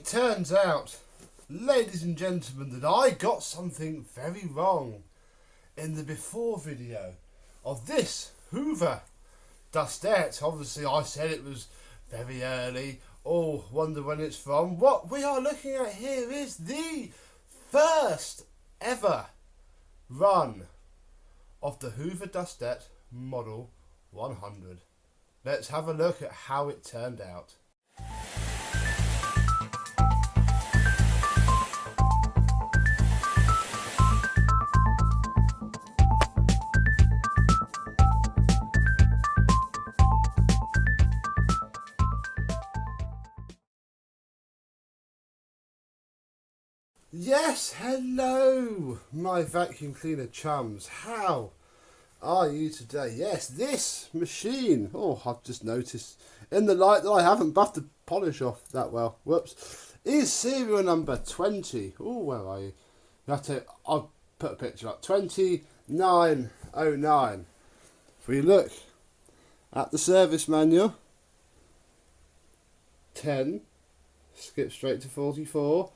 It turns out, ladies and gentlemen, that I got something very wrong in the before video of this Hoover Dustette. Obviously I said it was very early. Oh, wonder when it's from. What we are looking at here is the first ever run of the Hoover Dustette Model 100. Let's have a look at how it turned out. Yes, hello, my vacuum cleaner chums. How are you today? Yes, this machine, oh, I've just noticed in the light that I haven't buffed the polish off that well, whoops, is serial number 20. Oh, where are you? You have to, I'll put a picture up, 2909. If we look at the service manual, 10, skip straight to 44,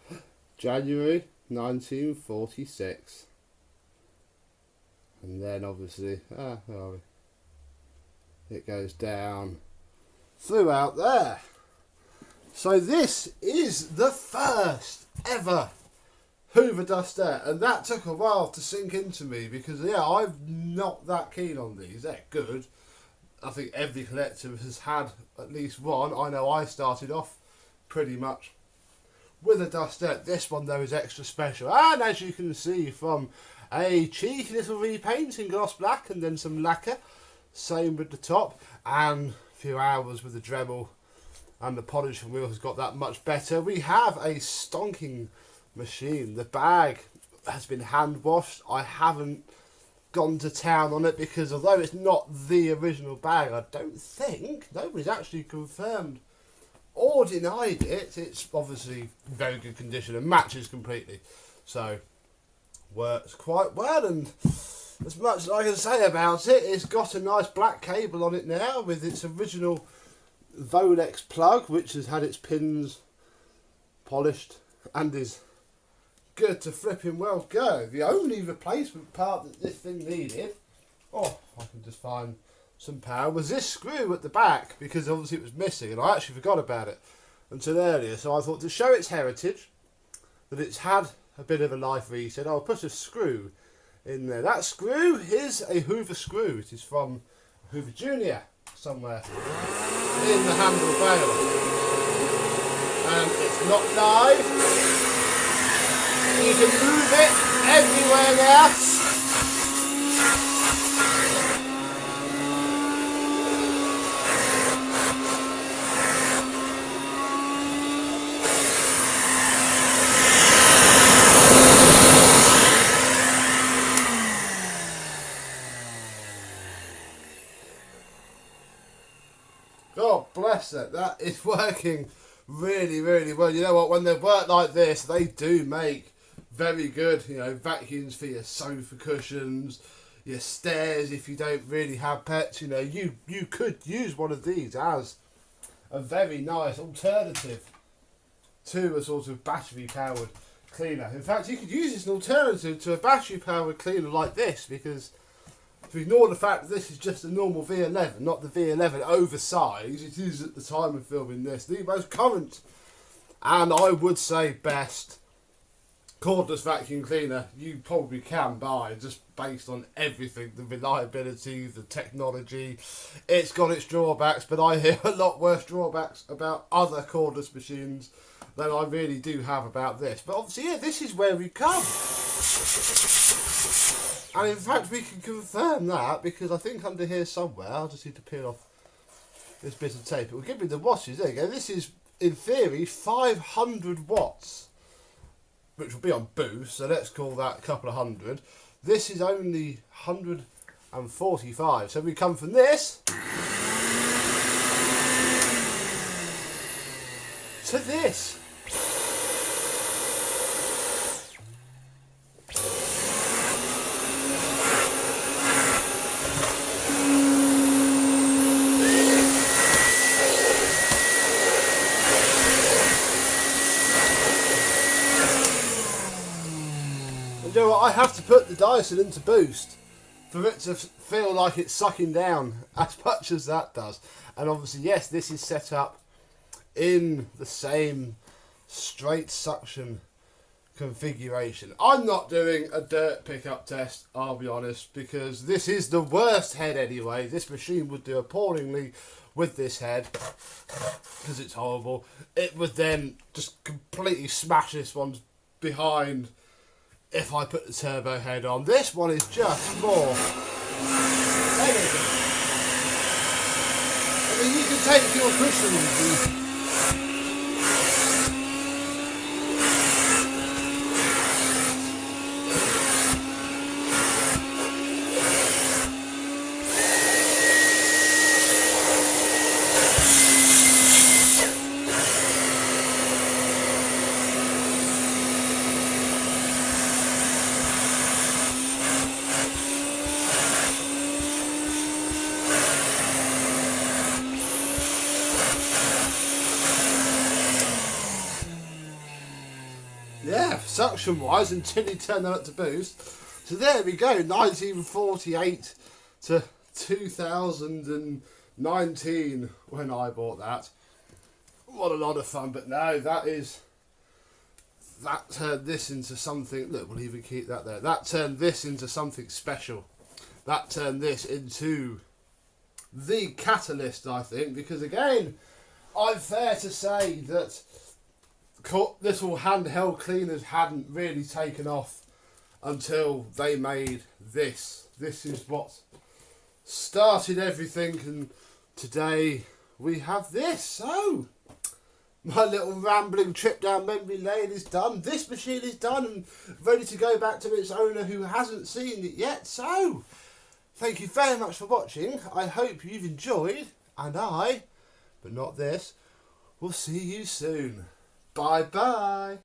January 1946, and then obviously where are we? It goes down throughout there. So this is the first ever Hoover Dustette, and that took a while to sink into me because yeah, I'm not that keen on these. They're good. I think every collector has had at least one. I know I started off pretty much with a Dustette. This one though is extra special, and as you can see from a cheeky little repaint in gloss black and then some lacquer, same with the top, and a few hours with the Dremel and the polishing wheel has got that much better. We have a stonking machine. The bag has been hand washed. I haven't gone to town on it because although it's not the original bag, I don't think nobody's actually confirmed or denied it. It's obviously very good condition and matches completely, so works quite well. And as much as I can say about it, it's got a nice black cable on it now with its original Volex plug, which has had its pins polished and is good to flipping well go. The only replacement part that this thing needed, oh, I can just find some power, was this screw at the back, because obviously it was missing and I actually forgot about it until earlier. So I thought to show its heritage, that it's had a bit of a life reset, I'll put a screw in there. That screw is a Hoover screw. It is from Hoover Junior somewhere in the handle bale, and it's not live. You can move it everywhere now. God bless it, that is working really, really well. You know what, when they work like this, they do make very good, you know, vacuums for your sofa cushions, your stairs. If you don't really have pets, you know, you could use one of these as a very nice alternative to a sort of battery powered cleaner. In fact, you could use this as an alternative to a battery powered cleaner like this, because if you ignore the fact that this is just a normal V11, not the V11 oversized, it is at the time of filming this the most current, and I would say best, cordless vacuum cleaner you probably can buy, just based on everything, the reliability, the technology. It's got its drawbacks, but I hear a lot worse drawbacks about other cordless machines than I really do have about this. But obviously, yeah, this is where we come. And in fact, we can confirm that, because I think under here somewhere, I'll just need to peel off this bit of tape. It will give me the wattage. There you go. This is, in theory, 500 watts, which will be on boost, so let's call that a couple of hundred. This is only 145. So we come from this to this. you know what, I have to put the Dyson into boost for it to feel like it's sucking down as much as that does. And obviously, yes, this is set up in the same straight suction configuration. I'm not doing a dirt pickup test, I'll be honest, because this is the worst head anyway. This machine would do appallingly with this head because it's horrible. It would then just completely smash this one behind if I put the turbo head on. This one is just more elegant. I mean, you can take your cushions and yeah, suction wise, until you turn that up to boost. So there we go, 1948 to 2019 when I bought that. What a lot of fun. But no, that turned this into something. Look, we'll even keep that there. That turned this into something special. That turned this into the catalyst, I think, because again, I'm fair to say that little handheld cleaners hadn't really taken off until they made this. This is what started everything, and today we have this. So my little rambling trip down memory lane is done. This machine is done and ready to go back to its owner who hasn't seen it yet. So thank you very much for watching. I hope you've enjoyed, and I, but not this, will see you soon. Bye bye.